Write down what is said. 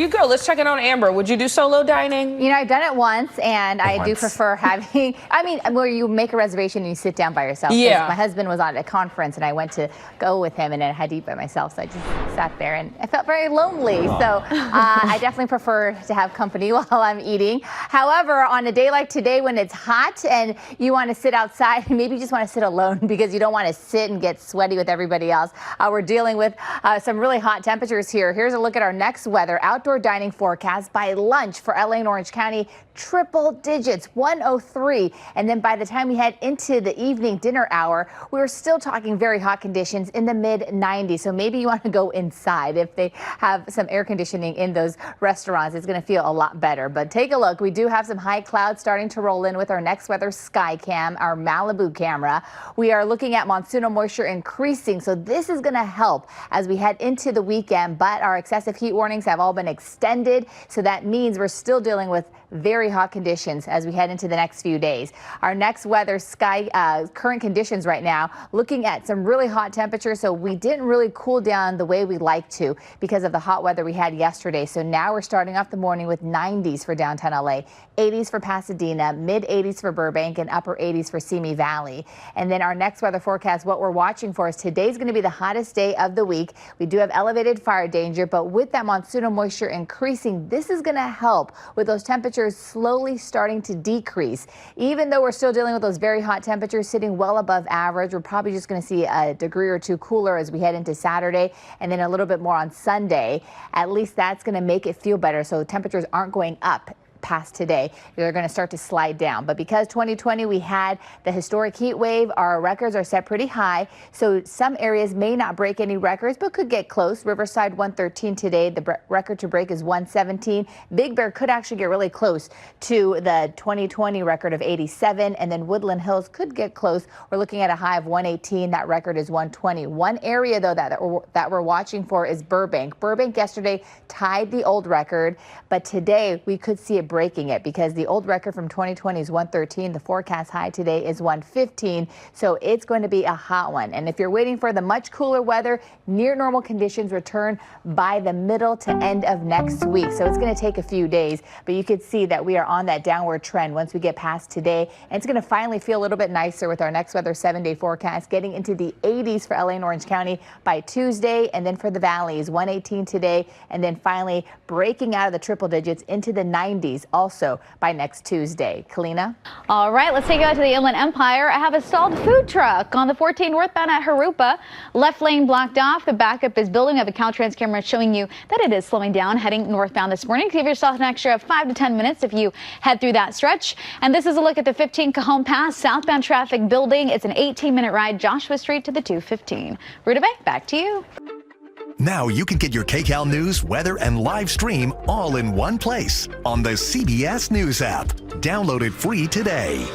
You go. Let's check it on Amber. Would you do solo dining? You know, I've done it once, and I do prefer having, where you make a reservation and you sit down by yourself. Yeah. My husband was on a conference, and I went to go with him, and I had to eat by myself, so I just sat there, and I felt very lonely. So I definitely prefer to have company while I'm eating. However, on a day like today when it's hot and you want to sit outside, maybe you just want to sit alone because you don't want to sit and get sweaty with everybody else. We're dealing with some really hot temperatures here. Here's a look at our next weather. Outdoor dining forecast by lunch for LA and Orange County, triple digits, 103. And then by the time we head into the evening dinner hour, we're still talking very hot conditions in the mid 90s. So maybe you want to go inside. If they have some air conditioning in those restaurants, it's going to feel a lot better. But take a look. We do have some high clouds starting to roll in with our next weather sky cam, our Malibu camera. We are looking at monsoonal moisture increasing. So this is going to help as we head into the weekend. But our excessive heat warnings have all been extended. So that means we're still dealing with very hot conditions as we head into the next few days. Our next weather current conditions right now, looking at some really hot temperatures. So we didn't really cool down the way we like to because of the hot weather we had yesterday. So now we're starting off the morning with 90s for downtown LA, 80s for Pasadena, mid 80s for Burbank, and upper 80s for Simi Valley. And then our next weather forecast, what we're watching for is today's going to be the hottest day of the week. We do have elevated fire danger, but with that monsoonal moisture increasing, this is going to help with those temperatures slowly starting to decrease. Even though we're still dealing with those very hot temperatures sitting well above average, we're probably just going to see a degree or two cooler as we head into Saturday and then a little bit more on Sunday. At least that's going to make it feel better. So temperatures aren't going up past today. They're going to start to slide down. But because 2020 we had the historic heat wave, our records are set pretty high. So some areas may not break any records, but could get close. Riverside 113 today. The record to break is 117. Big Bear could actually get really close to the 2020 record of 87. And then Woodland Hills could get close. We're looking at a high of 118. That record is 120. One area though that we're watching for is Burbank. Burbank yesterday tied the old record, but today we could see it breaking it because the old record from 2020 is 113. The forecast high today is 115. So it's going to be a hot one. And if you're waiting for the much cooler weather, near normal conditions return by the middle to end of next week. So it's going to take a few days, but you could see that we are on that downward trend once we get past today. And it's going to finally feel a little bit nicer with our next weather 7-day forecast getting into the 80s for LA and Orange County by Tuesday. And then for the valleys, 118 today. And then finally breaking out of the triple digits into the 90s. Also by next Tuesday. Kalyna? All right, let's take it out to the Inland Empire. I have a stalled food truck on the 14 northbound at Harupa. Left lane blocked off. The backup is building. I have a Caltrans camera showing you that it is slowing down heading northbound this morning. Give yourself an extra 5 to 10 minutes if you head through that stretch. And this is a look at the 15 Cajon Pass southbound traffic building. It's an 18-minute ride Joshua Street to the 215. Rita Bay, back to you. Now you can get your KCAL news, weather, and live stream all in one place on the CBS News app. Download it free today.